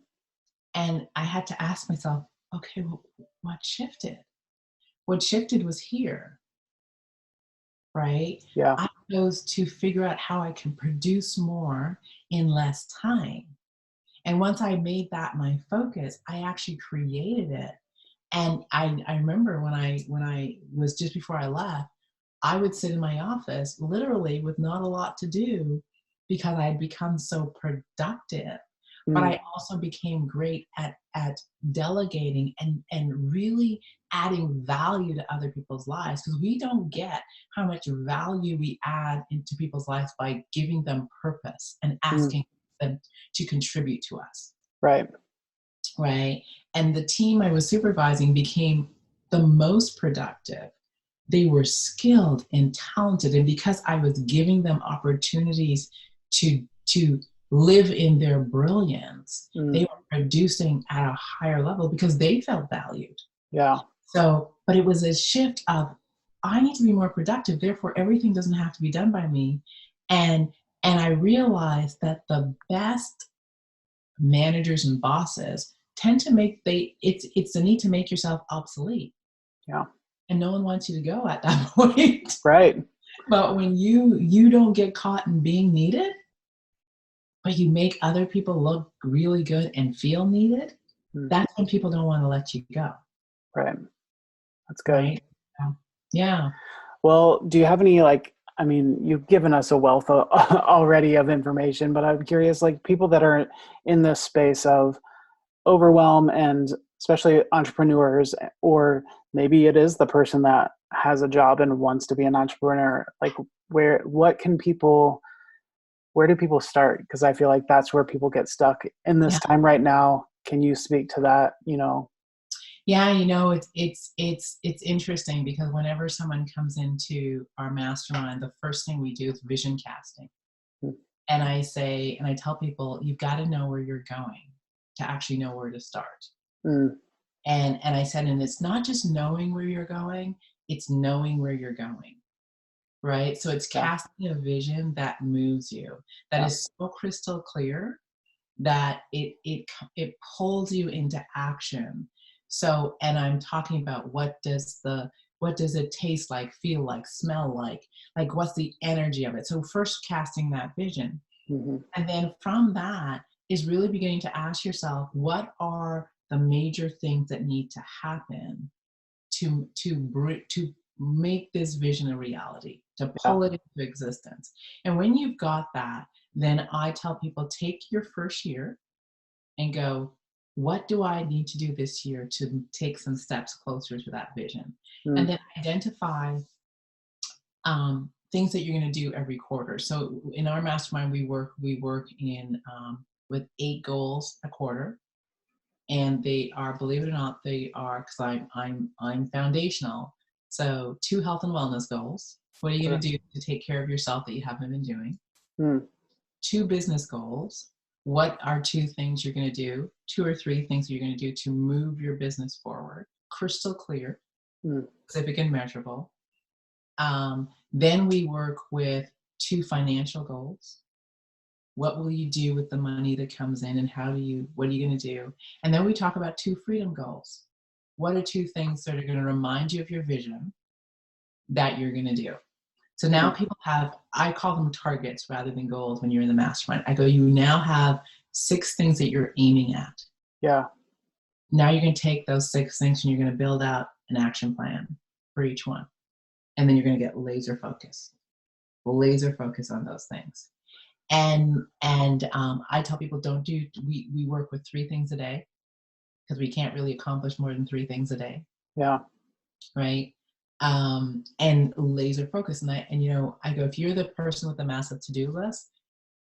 And I had to ask myself, okay, well, what shifted? What shifted was here, right? Yeah. I chose to figure out how I can produce more in less time. And once I made that my focus, I actually created it. And I remember when I was just before I left, I would sit in my office literally with not a lot to do because I had become so productive. But I also became great at delegating and really adding value to other people's lives, because we don't get how much value we add into people's lives by giving them purpose and asking them to contribute to us. Right. Right. And the team I was supervising became the most productive. They were skilled and talented. And because I was giving them opportunities to live in their brilliance, they were producing at a higher level because they felt valued. Yeah. So, but it was a shift of, I need to be more productive. Therefore, everything doesn't have to be done by me. And I realized that the best managers and bosses tend to it's the need to make yourself obsolete. Yeah. And no one wants you to go at that point. Right. But when you don't get caught in being needed, but you make other people look really good and feel needed, Mm, that's when people don't want to let you go, right. That's good. right? Yeah. Well, do you have any I mean, you've given us a wealth already of information, but I'm curious, like people that are in this space of overwhelm and especially entrepreneurs, or maybe it is the person that has a job and wants to be an entrepreneur, like where do people start? Because I feel like that's where people get stuck in this Yeah. time right now. Can you speak to that? Yeah, it's interesting because whenever someone comes into our mastermind, the first thing we do is vision casting. Mm, And I tell people, you've got to know where you're going to actually know where to start. mm, And I said, and it's not just knowing where you're going, it's knowing where you're going. Right? So it's yeah, casting a vision that moves you, that yeah, is so crystal clear that it pulls you into action. So, and I'm talking about what does it taste like, feel like, smell like what's the energy of it? So first casting that vision. hmm, And then from that is really beginning to ask yourself, what are the major things that need to happen to make this vision a reality, to yeah, pull it into existence. And when you've got that, then I tell people, take your first year and go, what do I need to do this year to take some steps closer to that vision? And mm, then identify things that you're going to do every quarter. So in our mastermind, we work in with 8 goals a quarter, and they are, believe it or not, they are, because I'm foundational. So 2 health and wellness goals. What are you going sure, to do to take care of yourself that you haven't been doing? mm, 2 business goals. What are 2 things you're going to do? 2 or 3 things you're going to do to move your business forward? Crystal clear, mm, specific, and measurable. Then we work with 2 financial goals. What will you do with the money that comes in, and what are you going to do? And then we talk about 2 freedom goals. What are 2 things that are going to remind you of your vision that you're going to do? So now mm, people have, I call them targets rather than goals when you're in the mastermind. I go, you now have 6 things that you're aiming at. yeah, Now you're going to take those 6 things and you're going to build out an action plan for each one. And then you're going to get laser focus on those things. And I tell people, we work with 3 things a day because we can't really accomplish more than 3 things a day, yeah, right? And laser focus. And I go, if you're the person with the massive to-do list,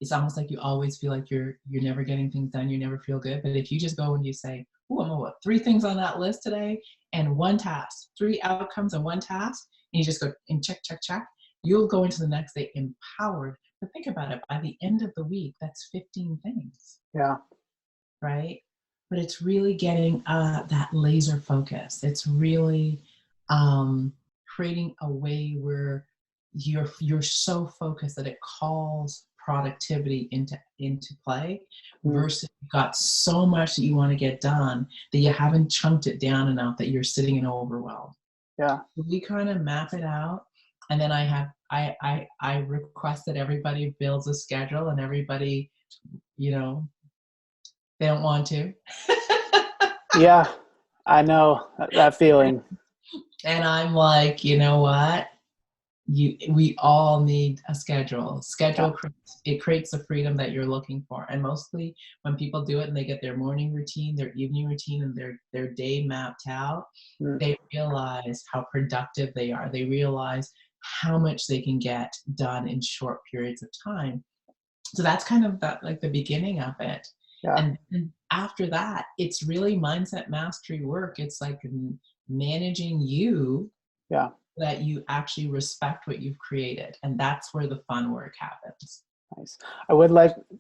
it's almost like you always feel like you're never getting things done, you never feel good. But if you just go and you say, oh, I'm gonna put 3 things on that list today and 1 task, 3 outcomes and 1 task, and you just go and check, check, check, you'll go into the next day empowered. But think about it, by the end of the week, that's 15 things, yeah, right? But it's really getting that laser focus. It's really um, creating a way where you're so focused that it calls productivity into play, mm, versus you've got so much that you want to get done that you haven't chunked it down enough that you're sitting in overwhelm. yeah, We kind of map it out, and then I request that everybody builds a schedule, and everybody, you know, they don't want to. yeah. I know that feeling. And I'm like, you know what? We all need a schedule. Yeah, It creates the freedom that you're looking for. And mostly when people do it and they get their morning routine, their evening routine, and their day mapped out, mm, they realize how productive they are. They realize how much they can get done in short periods of time. So that's kind of like the beginning of it. yeah, And after that, it's really mindset mastery work. It's like managing you, yeah. that you actually respect what you've created. And that's where the fun work happens. Nice. I would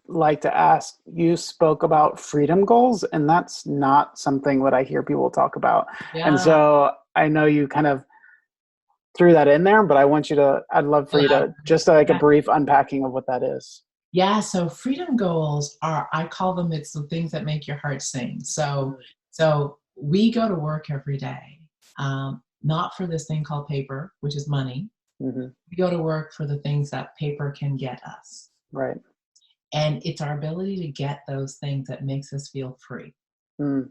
like to ask, you spoke about freedom goals, and that's not something that I hear people talk about. And Yeah. so I know you kind of threw that in there, but I'd love for you to just like a brief unpacking of what that is. Yeah, so freedom goals are, I call them, it's the things that make your heart sing. So, Mm, so we go to work every day, not for this thing called paper, which is money. Mm-hmm. We go to work for the things that paper can get us. Right. And it's our ability to get those things that makes us feel free, Mm.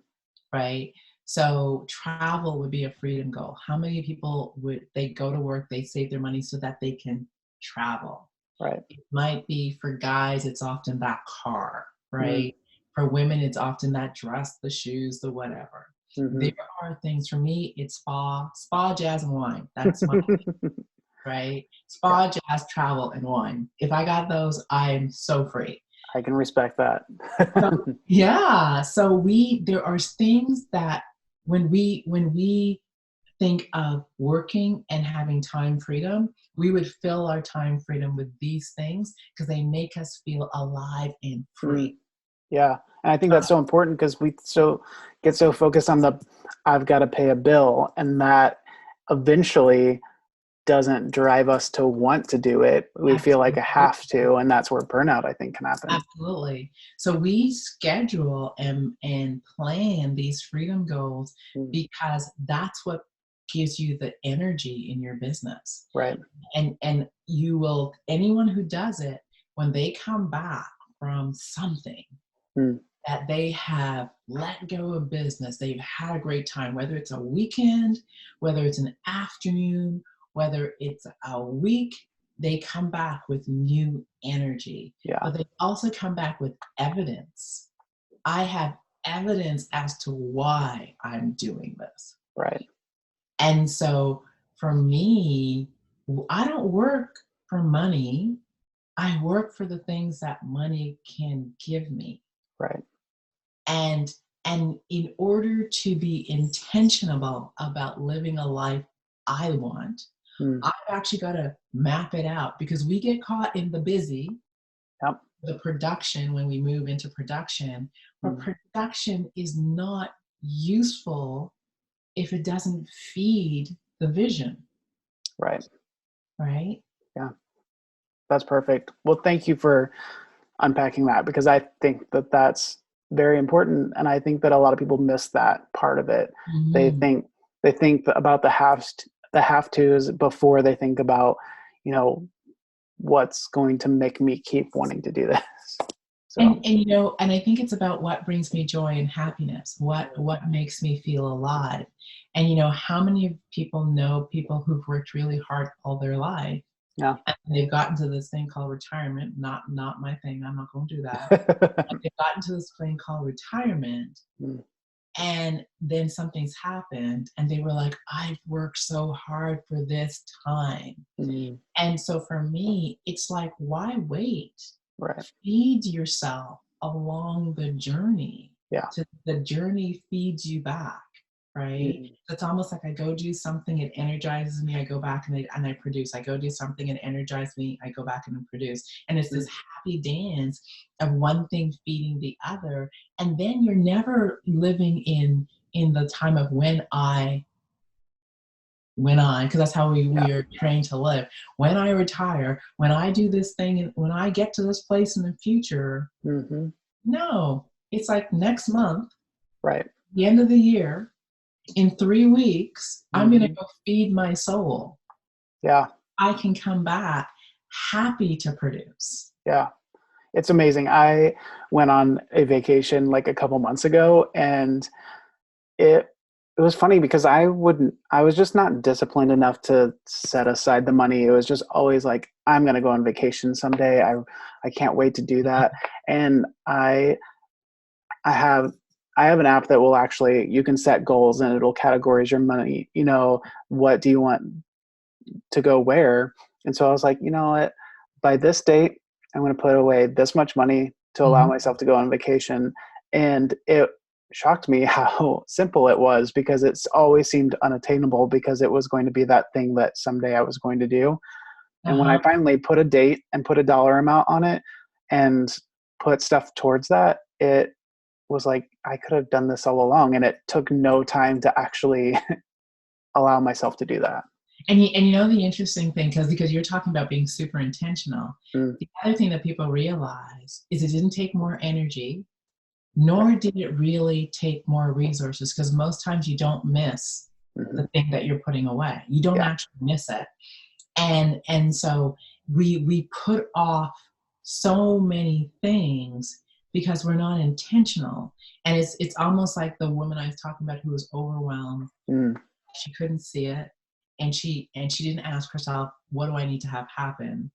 right? So travel would be a freedom goal. How many people would they go to work, they save their money so that they can travel? Right. It might be for guys, it's often that car, Mm. right? For women, it's often that dress, the shoes, the whatever. Mm-hmm. There are things for me, it's spa, jazz, and wine. That's my right? Yeah, Spa, jazz, travel, and wine. If I got those, I'm so free. I can respect that. So, yeah. So there are things that when we think of working and having time freedom, we would fill our time freedom with these things because they make us feel alive and Mm. free. Yeah. And I think that's so important because we get so focused on I've got to pay a bill, and that eventually doesn't drive us to want to do it. We feel like I Absolutely. have to, and that's where burnout, I think, can happen. Absolutely. So we schedule and plan these freedom goals Mm. because that's what gives you the energy in your business. Right. And you will anyone who does it, when they come back from something Mm. that they have let go of business, they've had a great time, whether it's a weekend, whether it's an afternoon, whether it's a week, they come back with new energy. Yeah. But they also come back with evidence. I have evidence as to why I'm doing this. Right. And so for me, I don't work for money. I work for the things that money can give me. Right. And in order to be intentional about living a life I want, Mm. I've actually got to map it out because we get caught in the busy, Yep. the production when we move into production. But Mm. production is not useful if it doesn't feed the vision, Right. right? Yeah. That's perfect. Well, thank you for unpacking that, because I think that that's very important, and I think that a lot of people miss that part of it. They Mhm. think about the have tos before they think about, you know, what's going to make me keep wanting to do this. So And I think it's about what brings me joy and happiness, what makes me feel alive. And how many people know people who've worked really hard all their life yeah. and they've gotten to this thing called retirement, not my thing, I'm not going to do that. But they've gotten to this thing called retirement, Mm. and then something's happened and they were like, I've worked so hard for this time. Mm. And so for me, it's like, why wait? Right. Feed yourself along the journey. Yeah. The journey feeds you back, right? Mm. It's almost like I go do something, it energizes me, I go back and I produce. I go do something and energizes me, I go back and I produce. And it's this Mm. happy dance of one thing feeding the other. And then you're never living in the time of because that's how Yeah. we are trained to live. When I retire, when I do this thing, and when I get to this place in the future, Mm-hmm. no, it's like next month, Right. the end of the year, in 3 weeks, I'm going to Mm-hmm. go feed my soul. Yeah. I can come back happy to produce. Yeah. It's amazing. I went on a vacation like a couple months ago, and it was funny because I was just not disciplined enough to set aside the money. It was just always like, I'm going to go on vacation someday. I can't wait to do that. And I have an app that will actually, you can set goals and it'll categorize your money. What do you want to go where? And so I was like, you know what, by this date, I'm going to put away this much money to allow Mhm. myself to go on vacation. And it shocked me how simple it was, because it's always seemed unattainable, because it was going to be that thing that someday I was going to do. And when I Uh-huh. finally put a date and put a dollar amount on it and put stuff towards that, it was like, I could have done this all along. And it took no time to actually allow myself to do that. And you know the interesting thing, because you're talking about being super intentional. Mm. The other thing that people realize is it didn't take more energy, nor did it really take more resources, because most times you don't miss Mm-hmm. the thing that you're putting away. You don't Yeah. actually miss it. And so we put off so many things because we're not intentional. And it's almost like the woman I was talking about who was overwhelmed. Mm. She couldn't see it, and she didn't ask herself, what do I need to have happen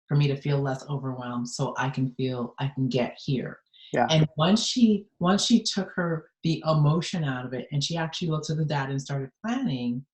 for me to feel less overwhelmed so I can get here. Yeah. And once she took the emotion out of it and she actually looked at the data and started planning,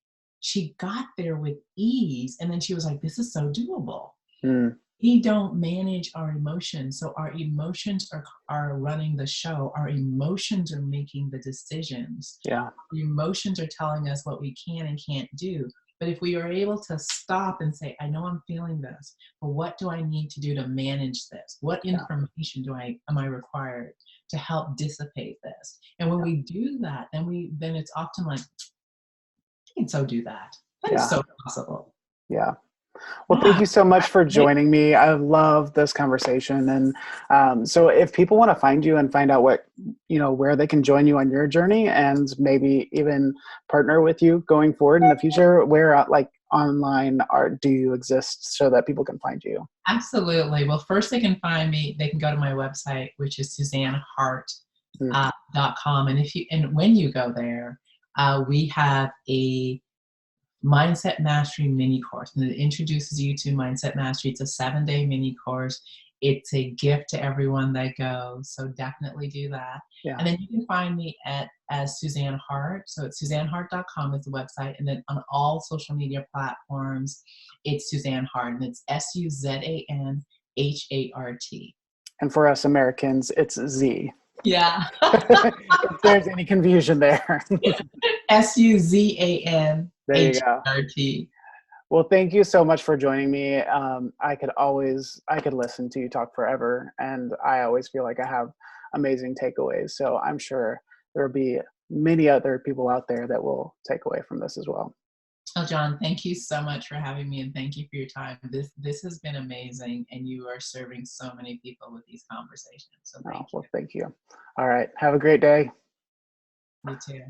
she got there with ease. And then she was like, this is so doable. Mm. We don't manage our emotions. So our emotions are running the show. Our emotions are making the decisions. Yeah. The emotions are telling us what we can and can't do. But if we are able to stop and say, I know I'm feeling this, but what do I need to do to manage this? What information am I required to help dissipate this? And when we do that, then it's often like, I can so do that. That is so possible. Yeah. Well, thank you so much for joining me. I love this conversation. And so if people want to find you and find out where they can join you on your journey and maybe even partner with you going forward in the future, where online do you exist so that people can find you? Absolutely. Well, first they can find me, they can go to my website, which is SuzanHart.com. And when you go there, we have a Mindset Mastery mini course, and it introduces you to Mindset Mastery. It's a 7-day mini course. It's a gift to everyone that goes, so definitely do that. Yeah. And then you can find me as Suzan Hart. So it's SuzanHart.com is the website, and then on all social media platforms, it's Suzan Hart, and it's SuzanHart. And for us Americans, it's Z. Yeah. If there's any confusion there. SuzanHart. There you go. Well, thank you so much for joining me. I could listen to you talk forever, and I always feel like I have amazing takeaways. So I'm sure there'll be many other people out there that will take away from this as well. Oh, John, thank you so much for having me, and thank you for your time. This has been amazing, and you are serving so many people with these conversations. So thank you. Well, thank you. All right. Have a great day. You too.